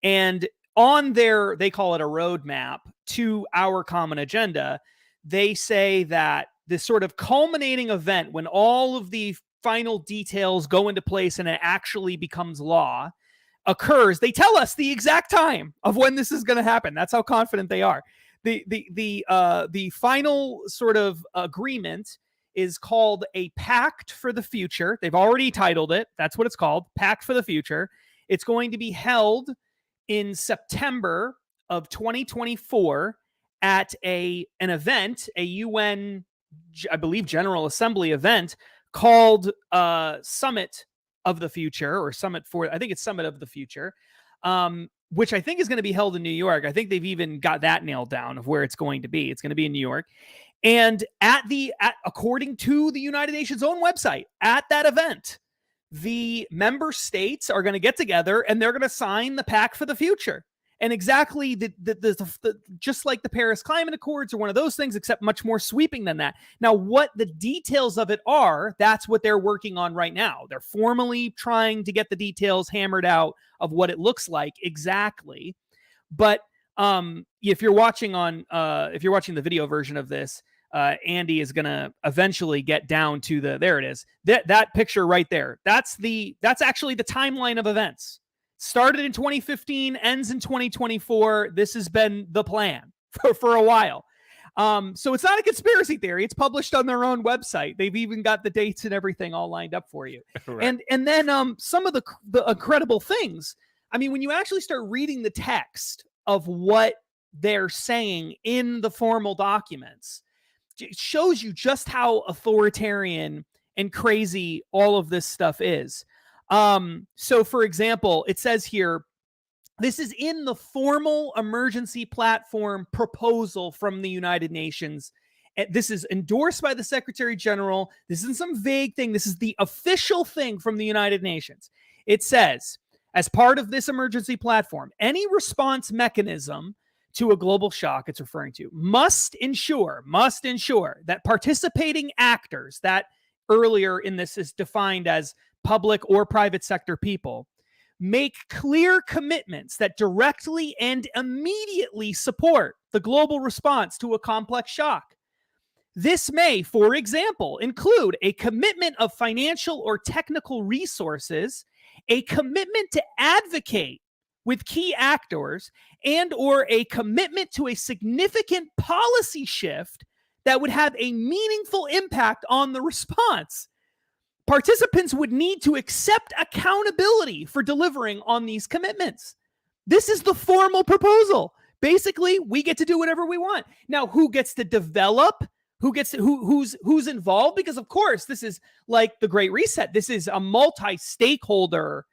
And on their, they call it a roadmap to Our Common Agenda, they say that this sort of culminating event when all of the final details go into place and it actually becomes law occurs. They tell us the exact time of when this is going to happen. That's how confident they are. The final sort of agreement is called a Pact for the Future. They've already titled it. That's what it's called, Pact for the Future. It's going to be held in September of 2024 at an event, a UN, I believe, General Assembly event called Summit of the Future, or Summit for, I think it's Summit of the Future, which I think is going to be held in New York. I think they've even got that nailed down of where it's going to be. It's going to be in New York. And according to the United Nations own website, at that event, the member states are going to get together and they're going to sign the Pact for the Future. And exactly just like the Paris Climate Accords or one of those things, except much more sweeping than that. Now, what the details of it are, that's what they're working on right now. They're formally trying to get the details hammered out of what it looks like exactly. But if you're watching the video version of this, Andy is going to eventually get down to there it is. That picture right there. That's actually the timeline of events. Started in 2015, ends in 2024. This has been the plan for a while. So it's not a conspiracy theory. It's published on their own website. They've even got the dates and everything all lined up for you. Right. And then some of the incredible things. I mean, when you actually start reading the text of what they're saying in the formal documents, it shows you just how authoritarian and crazy all of this stuff is. So for example, it says here, this is in the formal emergency platform proposal from the United Nations. This is endorsed by the Secretary General. This isn't some vague thing. This is the official thing from the United Nations. It says, as part of this emergency platform, any response mechanism to a global shock it's referring to must ensure that participating actors, that earlier in this is defined as public or private sector people, make clear commitments that directly and immediately support the global response to a complex shock. This may, for example, include a commitment of financial or technical resources, a commitment to advocate with key actors, and or a commitment to a significant policy shift that would have a meaningful impact on the response. participants would need to accept accountability for delivering on these commitments. This is the formal proposal. Basically, we get to do whatever we want. Now, who gets to develop? Who's involved? Because of course, this is like the Great Reset. This is a multi-stakeholder,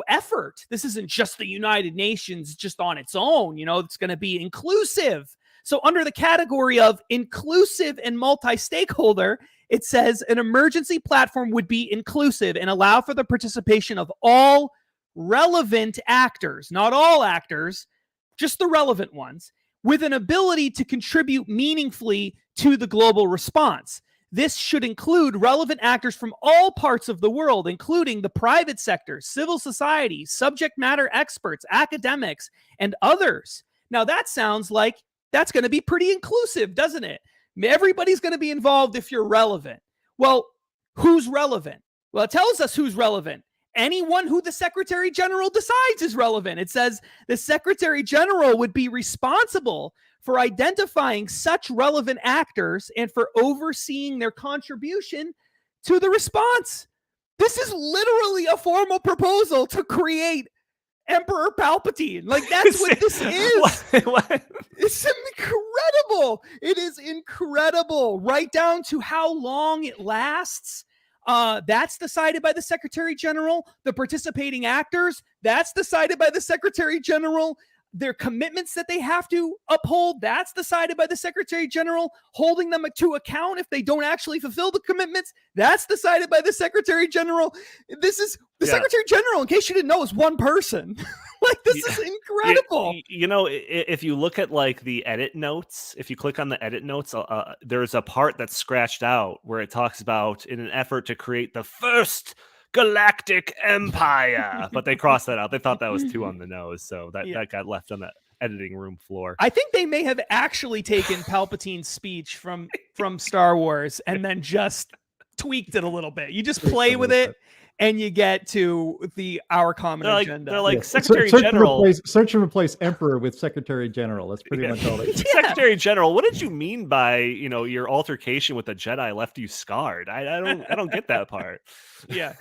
effort. This isn't just the United Nations just on its own. It's going to be inclusive. So under the category of inclusive and multi-stakeholder, it says an emergency platform would be inclusive and allow for the participation of all relevant actors, not all actors, just the relevant ones, with an ability to contribute meaningfully to the global response. This should include relevant actors from all parts of the world, including the private sector, civil society, subject matter experts, academics, and others. Now that sounds like that's going to be pretty inclusive, doesn't it? Everybody's going to be involved if you're relevant. Well, who's relevant? Well, it tells us who's relevant. Anyone who the Secretary General decides is relevant. It says the Secretary General would be responsible for identifying such relevant actors and for overseeing their contribution to the response. This is literally a formal proposal to create Emperor Palpatine. Like, that's what this is. What? It's incredible. It is incredible. Right down to how long it lasts. That's decided by the Secretary General. The participating actors, that's decided by the Secretary General. Their commitments that they have to uphold, that's decided by the Secretary General. Holding them to account if they don't actually fulfill the commitments, that's decided by the Secretary General. This is the Secretary General, in case you didn't know, is one person. Like, this is incredible. If you look at like the edit notes, if you click on the edit notes, there's a part that's scratched out where it talks about in an effort to create the first galactic empire, but they crossed that out. They thought that was too on the nose, so that got left on the editing room floor. I think they may have actually taken Palpatine's speech from Star Wars and then just tweaked it a little bit. You just play with it and you get to our common agenda. They're like Secretary General. Search and replace Emperor with Secretary General. That's pretty much all they Secretary General, what did you mean by your altercation with the Jedi left you scarred? I don't get that part. Yeah.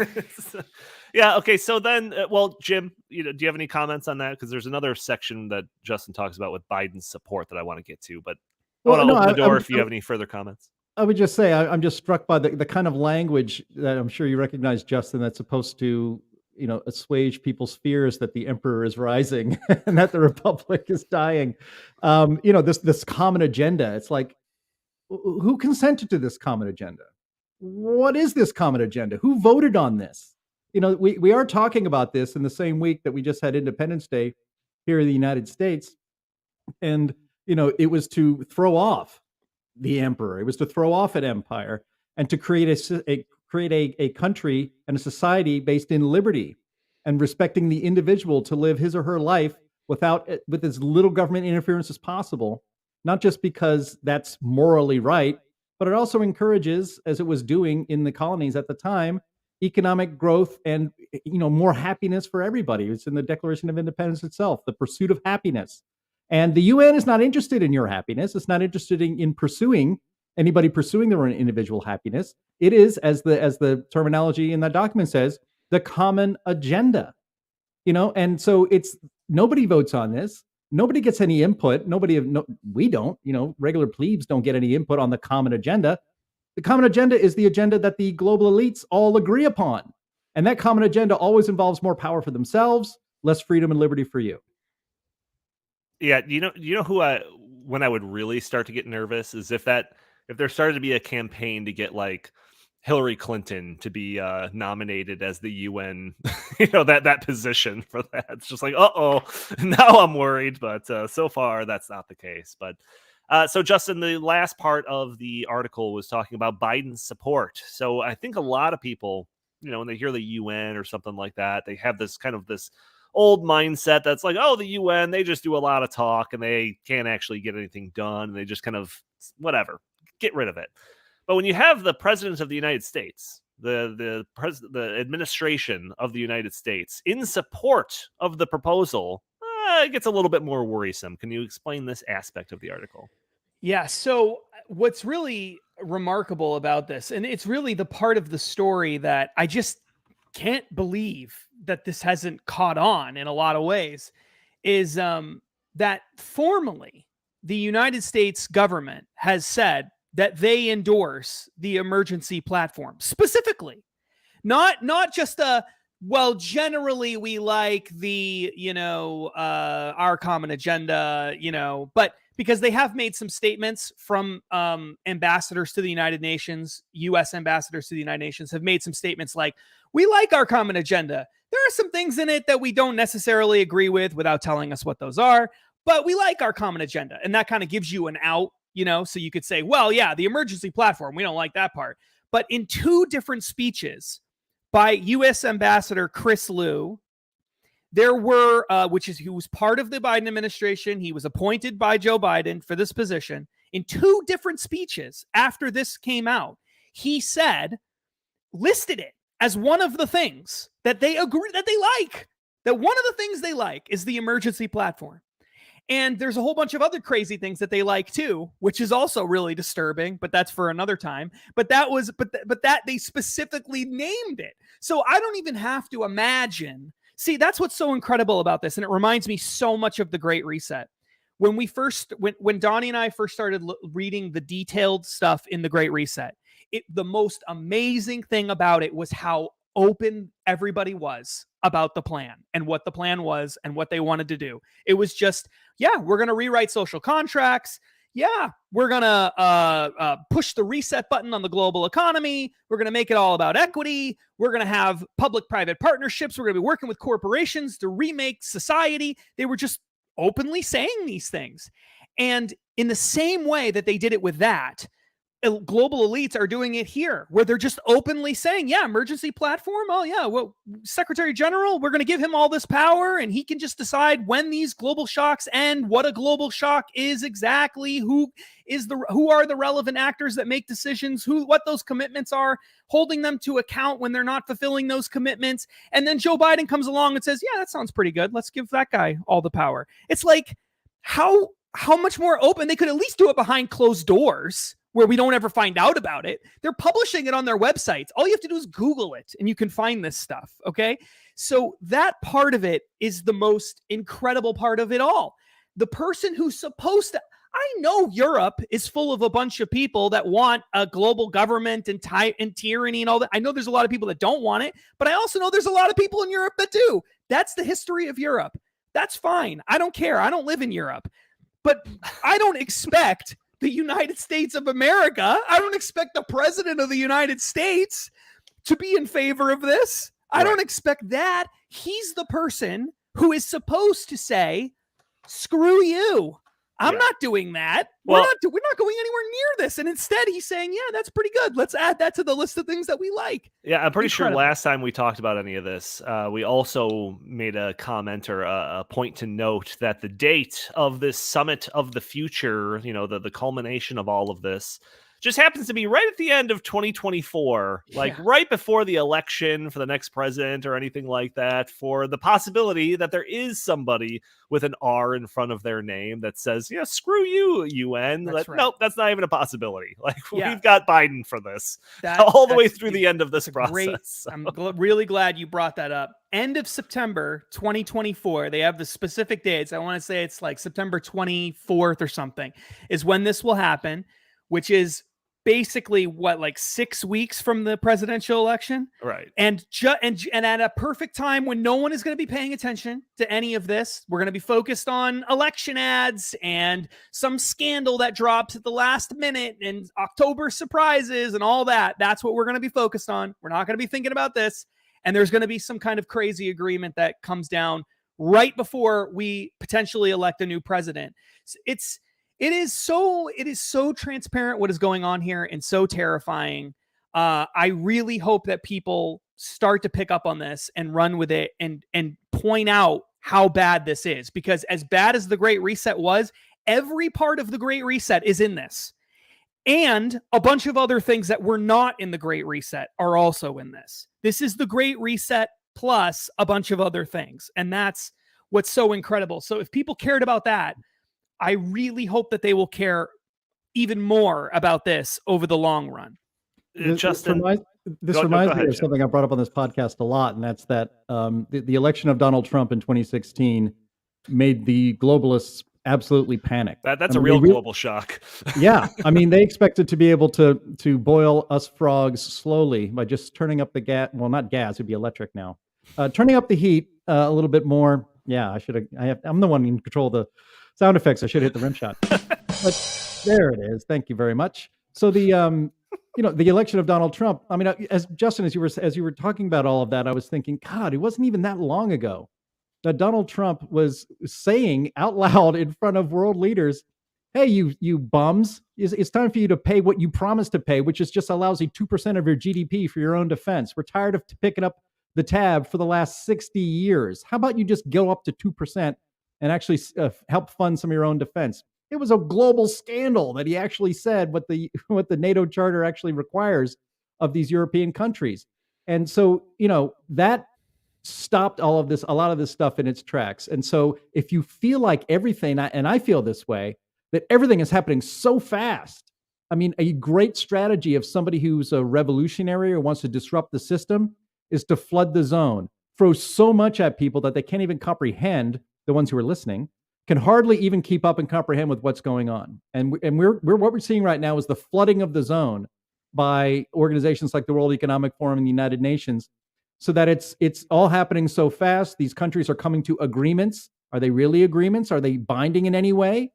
Yeah. Okay. So then, Jim, do you have any comments on that? Because there's another section that Justin talks about with Biden's support that I want to get to, but I want to open the door if you have any further comments. I would just say I'm just struck by the kind of language that I'm sure you recognize, Justin, that's supposed to, assuage people's fears that the emperor is rising and that the republic is dying. This common agenda. It's like, who consented to this common agenda? What is this common agenda? Who voted on this? We are talking about this in the same week that we just had Independence Day here in the United States. And, it was to throw off the emperor. It was to throw off an empire and to create a country and a society based in liberty and respecting the individual to live his or her life with as little government interference as possible, not just because that's morally right, but it also encourages, as it was doing in the colonies at the time, economic growth and more happiness for everybody. It's in the Declaration of Independence itself, the pursuit of happiness. And the UN is not interested in your happiness. It's not interested in pursuing anybody pursuing their own individual happiness. It is, as the terminology in that document says, the common agenda. And so it's nobody votes on this. Nobody gets any input. We don't. Regular plebes don't get any input on the common agenda. The common agenda is the agenda that the global elites all agree upon, and that common agenda always involves more power for themselves, less freedom and liberty for you. Yeah, who when I would really start to get nervous is if there started to be a campaign to get like Hillary Clinton to be nominated as the UN, that position for that. It's just like, now I'm worried, but so far that's not the case. But so Justin, the last part of the article was talking about Biden's support. So I think a lot of people, when they hear the UN or something like that, they have this old mindset that's like, the UN, they just do a lot of talk and they can't actually get anything done. And they just kind of whatever, get rid of it. But when you have the president of the United States, the administration of the United States in support of the proposal, it gets a little bit more worrisome. Can you explain this aspect of the article? Yeah. So what's really remarkable about this, and it's really the part of the story that I just can't believe that this hasn't caught on in a lot of ways, is that formally the United States government has said that they endorse the emergency platform specifically, not just a, well, generally we like the, our common agenda, but because they have made some statements from ambassadors to the United Nations, U.S. ambassadors to the United Nations have made some statements like, we like our common agenda. There are some things in it that we don't necessarily agree with without telling us what those are, but we like our common agenda. And that kind of gives you an out, so you could say, well, yeah, the emergency platform, we don't like that part. But in two different speeches by U.S. Ambassador Chris Liu, there were, who was part of the Biden administration. He was appointed by Joe Biden for this position. In two different speeches after this came out, he listed it as one of the things that they agree that they like, that one of the things they like is the emergency platform. And there's a whole bunch of other crazy things that they like too, which is also really disturbing, but that's for another time. But that they specifically named it. So I don't even have to imagine. See, that's what's so incredible about this. And it reminds me so much of the Great Reset. When Donnie and I first started reading the detailed stuff in the Great Reset, the most amazing thing about it was how open everybody was about the plan and what the plan was and what they wanted to do. It was just, yeah, we're going to rewrite social contracts. Yeah, we're going to push the reset button on the global economy. We're going to make it all about equity. We're going to have public-private partnerships. We're going to be working with corporations to remake society. They were just openly saying these things. And in the same way that they did it with that, global elites are doing it here, where they're just openly saying, yeah, emergency platform. Oh yeah. Well, Secretary General, we're going to give him all this power and he can just decide when these global shocks end, what a global shock is exactly, who are the relevant actors that make decisions, what those commitments are, holding them to account when they're not fulfilling those commitments. And then Joe Biden comes along and says, yeah, that sounds pretty good. Let's give that guy all the power. It's like, how much more open? They could at least do it behind closed doors, where we don't ever find out about it. They're publishing it on their websites. All you have to do is Google it and you can find this stuff. Okay. So that part of it is the most incredible part of it all. The person who's supposed to, I know Europe is full of a bunch of people that want a global government and tyranny and all that. I know there's a lot of people that don't want it, but I also know there's a lot of people in Europe that do. That's the history of Europe. That's fine. I don't care. I don't live in Europe, but I don't expect the United States of America, I don't expect the president of the United States to be in favor of this. I don't expect that. He's the person who is supposed to say, screw you. I'm not doing that. We're not going anywhere near this. And instead he's saying, yeah, that's pretty good. Let's add that to the list of things that we like. Yeah, I'm pretty sure last time we talked about any of this, we also made a comment or a point to note that the date of this summit of the future, the culmination of all of this, just happens to be right at the end of 2024, right before the election for the next president or anything like that, for the possibility that there is somebody with an R in front of their name that says, yeah, screw you, UN. Nope, that's not even a possibility. We've got Biden for this all the way through the end of this process. I'm really glad you brought that up. End of September 2024, they have the specific dates. I want to say it's like September 24th or something is when this will happen, which is basically 6 weeks from the presidential election, right? And at a perfect time when no one is going to be paying attention to any of this. We're going to be focused on election ads and some scandal that drops at the last minute and October surprises and all that. That's what we're going to be focused on. We're not going to be thinking about this. And there's going to be some kind of crazy agreement that comes down right before we potentially elect a new president. It is so transparent what is going on here and so terrifying. I really hope that people start to pick up on this and run with it and point out how bad this is, because as bad as the Great Reset was, every part of the Great Reset is in this. And a bunch of other things that were not in the Great Reset are also in this. This is the Great Reset plus a bunch of other things. And that's what's so incredible. So if people cared about that, I really hope that they will care even more about this over the long run. Justin, this reminds me of something I brought up on this podcast a lot, and that's that the election of Donald Trump in 2016 made the globalists absolutely panic. That's a real global shock. Yeah, I mean, they expected to be able to boil us frogs slowly by just turning up the gas. Well, not gas; it'd be electric now. Turning up the heat a little bit more. Yeah, I'm the one in control of the sound effects. I should hit the rim shot. But there it is. Thank you very much. So the the election of Donald Trump. I mean, as Justin, as you were talking about all of that, I was thinking, God, it wasn't even that long ago that Donald Trump was saying out loud in front of world leaders, "Hey, you bums, it's time for you to pay what you promised to pay, which is just a lousy 2% of your GDP for your own defense. We're tired of picking up the tab for the last 60 years. How about you just go up to 2% and actually help fund some of your own defense?" It was a global scandal that he actually said what the NATO charter actually requires of these European countries. And so, that stopped a lot of this stuff in its tracks. And so if you feel like everything, and I feel this way, that everything is happening so fast, I mean, a great strategy of somebody who's a revolutionary or wants to disrupt the system is to flood the zone, throw so much at people that they can't even comprehend, the ones who are listening, can hardly even keep up and comprehend with what's going on. And we're what we're seeing right now is the flooding of the zone by organizations like the World Economic Forum and the United Nations, so that it's all happening so fast. These countries are coming to agreements. Are they really agreements? Are they binding in any way?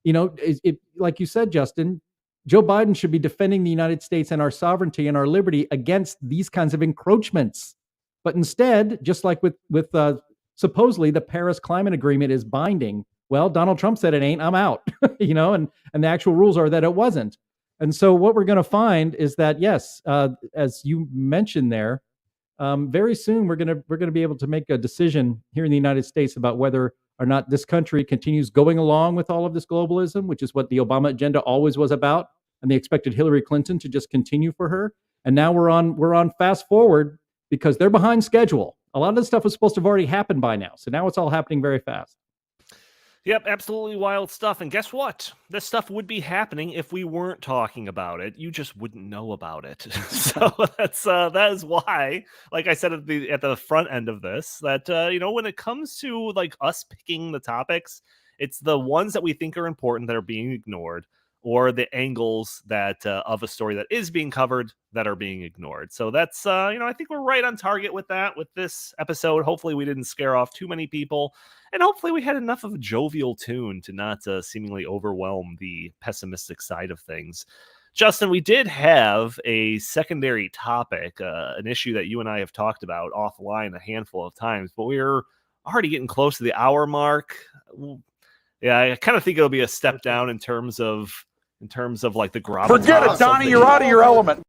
Like you said, Justin, Joe Biden should be defending the United States and our sovereignty and our liberty against these kinds of encroachments. But instead, just like with supposedly the Paris Climate Agreement is binding. Well, Donald Trump said it ain't, I'm out, and the actual rules are that it wasn't. And so what we're going to find is that, yes, as you mentioned there, very soon we're going to be able to make a decision here in the United States about whether or not this country continues going along with all of this globalism, which is what the Obama agenda always was about, and they expected Hillary Clinton to just continue for her. And now we're on fast forward because they're behind schedule. A lot of this stuff was supposed to have already happened by now, so now it's all happening very fast. Yep, absolutely wild stuff. And guess what? This stuff would be happening if we weren't talking about it. You just wouldn't know about it. So that is why, like I said at the front end of this, that when it comes to like us picking the topics, it's the ones that we think are important that are being ignored, or the angles that of a story that is being covered that are being ignored. So that's I think we're right on target with that with this episode. Hopefully we didn't scare off too many people. And hopefully we had enough of a jovial tune to not seemingly overwhelm the pessimistic side of things. Justin, we did have a secondary topic, an issue that you and I have talked about offline a handful of times, but we're already getting close to the hour mark. Yeah, I kind of think it'll be a step down in terms of like the gravitas. Forget it, Donnie. You're out of your element.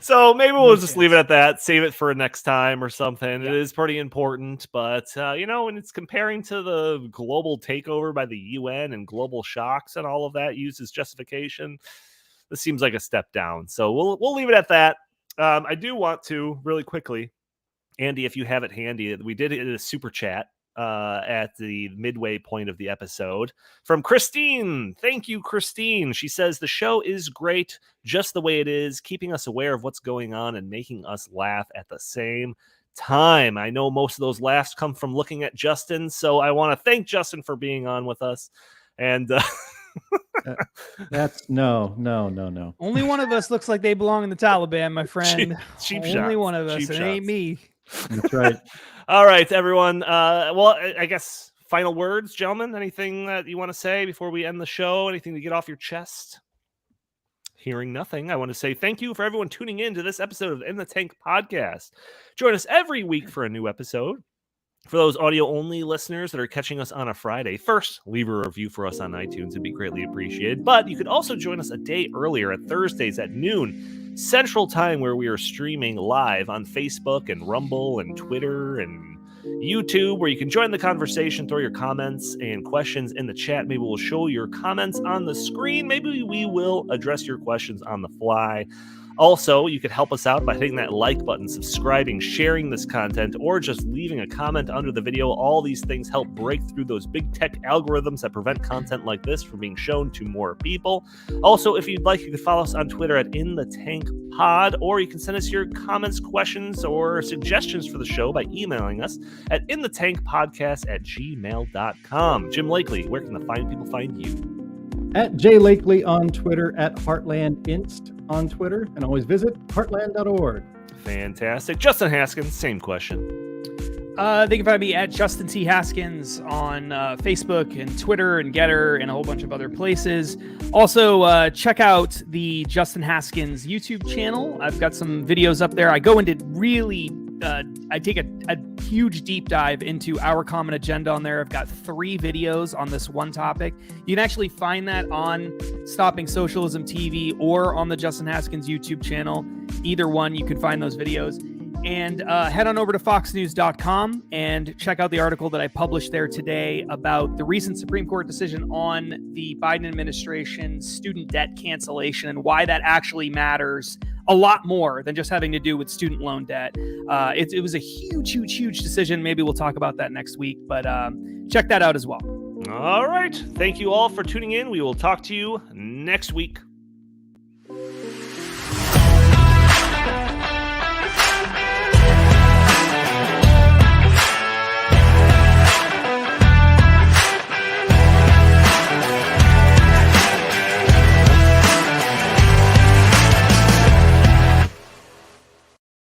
So maybe we'll just leave it at that. Save it for next time or something. Yeah. It is pretty important, but when it's comparing to the global takeover by the UN and global shocks and all of that used as justification, this seems like a step down. So we'll leave it at that. I do want to really quickly, Andy, if you have it handy, we did a super chat at the midway point of the episode from Christine. Thank you, Christine. She says the show is great just the way it is, keeping us aware of what's going on and making us laugh at the same time. I know most of those laughs come from looking at Justin, so I want to thank Justin for being on with us. And that's no. Only one of us looks like they belong in the Taliban, my friend. Cheap Only shots. one of us. It ain't me. That's right. All right, everyone. Well, I guess final words, gentlemen. Anything that you want to say before we end the show? Anything to get off your chest? Hearing nothing, I want to say thank you for everyone tuning in to this episode of In the Tank podcast. Join us every week for a new episode. For those audio-only listeners that are catching us on a Friday, first, leave a review for us on iTunes. It'd be greatly appreciated. But you could also join us a day earlier at Thursdays at noon Central Time, where we are streaming live on Facebook and Rumble and Twitter and YouTube, where you can join the conversation, throw your comments and questions in the chat. Maybe we'll show your comments on the screen. Maybe we will address your questions on the fly. Also, you could help us out by hitting that like button, subscribing, sharing this content, or just leaving a comment under the video. All these things help break through those big tech algorithms that prevent content like this from being shown to more people. Also, if you'd like, you can follow us on Twitter at InTheTankPod, or you can send us your comments, questions, or suggestions for the show by emailing us at inthethankpodcast@gmail.com. Jim Lakely, where can the fine people find you? At Jay Lakely on Twitter, at Heartland Inst on Twitter, and always visit heartland.org. Fantastic. Justin Haskins, same question. They can find me at Justin T. Haskins on Facebook and Twitter and Getter and a whole bunch of other places. Also, check out the Justin Haskins YouTube channel. I've got some videos up there. I go into really, I take a huge deep dive into our common agenda on there. I've got 3 videos on this one topic. You can actually find that on Stopping Socialism TV or on the Justin Haskins YouTube channel. Either one, you can find those videos. And head on over to foxnews.com and check out the article that I published there today about the recent Supreme Court decision on the Biden administration's student debt cancellation and why that actually matters a lot more than just having to do with student loan debt. It was a huge decision. Maybe we'll talk about that next week, but check that out as well. All right. Thank you all for tuning in. We will talk to you next week.